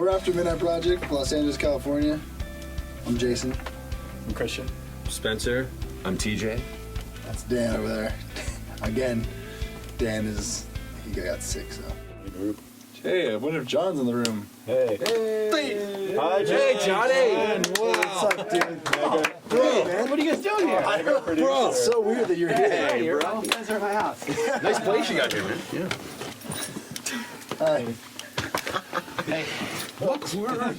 we're After Midnight Project, Los Angeles, California. I'm Jason. I'm Christian. Spencer. I'm TJ. That's Dan over there. Again, Dan he got sick, so. Hey, I wonder if John's in the room. Hey. Hey. Hi, Hey, Johnny. Wow. What's up, dude? Bro, man, what are you guys doing here? Bro, it's so weird that you're here. Hey, bro. You guys are at my house. Nice place you got here, man. Yeah. Hi. Hey. What's What's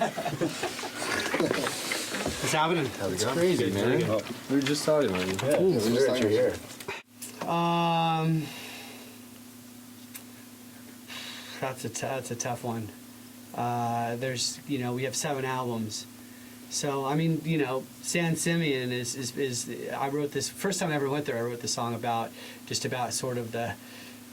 happening? It's crazy, man. Oh, we were just talking about you. Yeah, we it's just weird talking you're here. That's a tough one. There's, we have 7 albums. So, I mean, San Simeon is I wrote this, first time I ever went there, I wrote the song about sort of the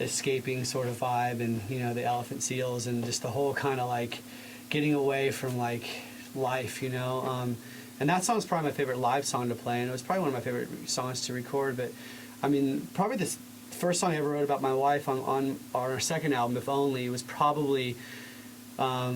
escaping sort of vibe and, the elephant seals and just the whole kind of like getting away from like life, and that song's probably my favorite live song to play, and it was probably one of my favorite songs to record, but I mean, probably the first song I ever wrote about my wife on our second album, If Only, was probably my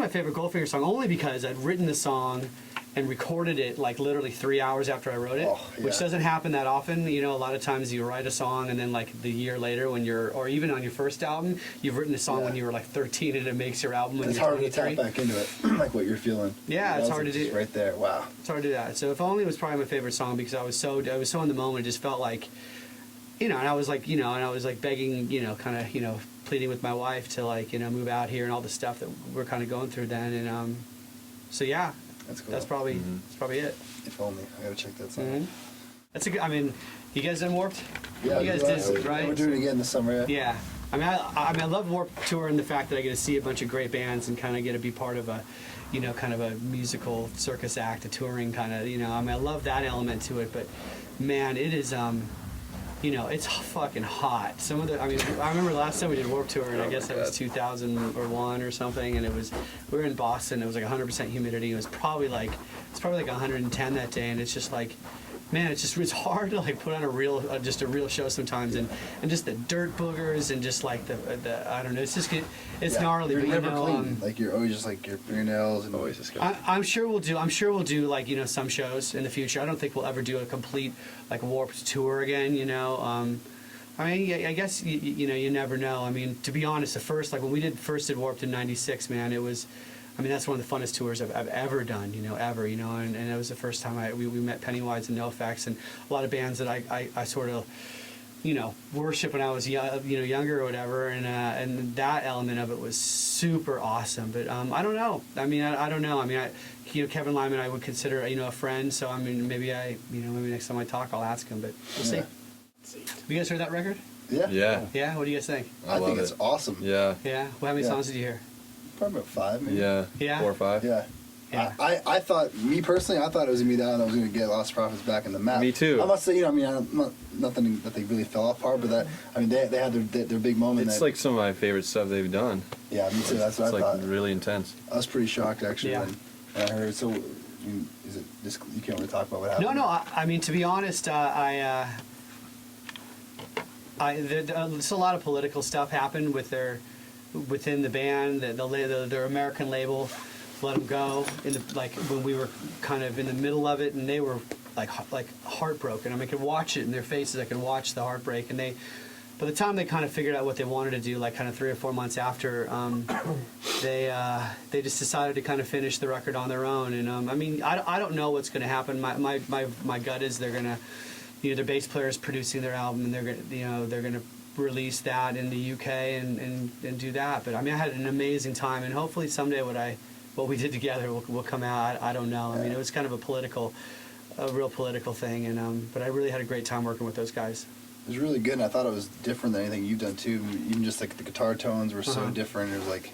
favorite Goldfinger song, only because I'd written the song and recorded it like literally 3 hours after I wrote it, which doesn't happen that often. A lot of times you write a song and then like the year later or even on your first album, you've written a song when you were like 13 and it makes your album when it's you're hard 23. to tap back into it, like what you're feeling. Yeah, it's hard to do. Right there, wow. It's hard to do that. So If Only was probably my favorite song because I was so in the moment. It just felt like, and I was like, begging, kind of, pleading with my wife to like, move out here and all the stuff that we're kind of going through then. And so yeah, that's cool. That's probably it. If Only, I gotta check that song. Mm-hmm. That's a good. I mean, you guys done Warped? Yeah, you guys did, right? We're doing it again this summer. Yeah. Yeah. I love Warped Tour and the fact that I get to see a bunch of great bands and kind of get to be part of a, kind of a musical circus act, a touring kind of, I love that element to it. But man, it is, it's fucking hot. I remember last time we did Warped Tour, and I guess that was 2001 or something, and we were in Boston. It was like 100% humidity. It was probably like 110 that day, and it's just like, man, it's hard to like put on a real show sometimes, and just the dirt boogers and just like the I don't know, it's gnarly. You're but never clean. Like you're always just like your fingernails and Always just I'm sure we'll do like some shows in the future. I don't think we'll ever do a complete like Warped Tour again. I guess you never know. I mean, to be honest, when we first did Warped in '96, man, it was. I mean, that's one of the funnest tours I've ever done, ever, and it was the first time we met Pennywise and NoFX and a lot of bands that I sort of, worship when I was younger or whatever, and that element of it was super awesome. But I don't know. I mean, I don't know. I mean, Kevin Lyman I would consider a friend. So I mean, maybe next time I talk I'll ask him. But we'll see. Have you guys heard that record? Yeah. Yeah. Yeah. What do you guys think? I think it's awesome. Yeah. Yeah. Well, how many songs did you hear? Probably about 5, maybe. Yeah. Yeah. 4 or 5. Yeah. Yeah. I thought, me personally, I thought it was gonna be that I was gonna get Lost Prophets back in the map. Me too. I must say, nothing that they really fell off hard, but they had their big moment. It's like some of my favorite stuff they've done. Yeah, me too. That's what It's I like thought. really intense. I was pretty shocked actually Yeah. when I heard. So, is it just you can't really talk about what happened? No. I mean, to be honest, there's a lot of political stuff happened within the band. Their American label let them go when we were kind of in the middle of it, and they were like heartbroken. I mean, I could watch it in their faces. I could watch the heartbreak, and by the time they kind of figured out what they wanted to do, like kind of 3 or 4 months after, they just decided to kind of finish the record on their own. And I mean, I don't know what's going to happen. My gut is they're going to. Their bass player is producing their album, and they're gonna release that in the UK and do that. But I mean, I had an amazing time, and hopefully someday what we did together will come out. I don't know. I mean, it was kind of a real political thing, and but I really had a great time working with those guys. It was really good, and I thought it was different than anything you've done too. Even just like the guitar tones were so different. It was like,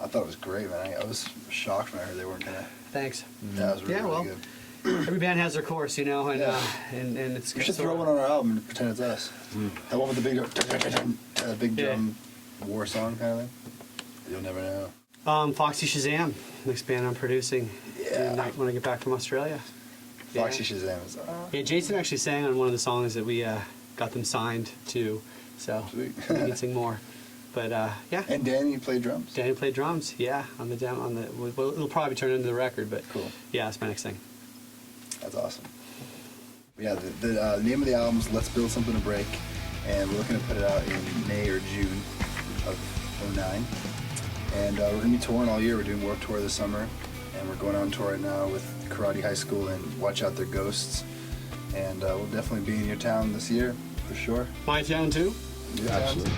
I thought it was great, man. I was shocked when I heard they weren't gonna. Thanks. Yeah, it was really good. Every band has their course, and it's. We should throw one on our album and pretend it's us. That one with the big drum war song kind of thing. You'll never know. Foxy Shazam, next band I'm producing. Yeah. When I get back from Australia. Foxy Shazam is. Yeah, Jason actually sang on one of the songs that we got them signed to, so Sweet. we can sing more. But yeah. And Danny, you played drums. Danny played drums. Yeah, on the demo. Well, it'll probably turn into the record, but Cool. Yeah, that's my next thing. That's awesome. Yeah, the name of the album is Let's Build Something to Break, and we're looking to put it out in May or June of '09. And we're going to be touring all year. We're doing Warped Tour this summer, and we're going on tour right now with Karate High School and Watch Out Their Ghosts. And we'll definitely be in your town this year, for sure. My town too? Your town, too.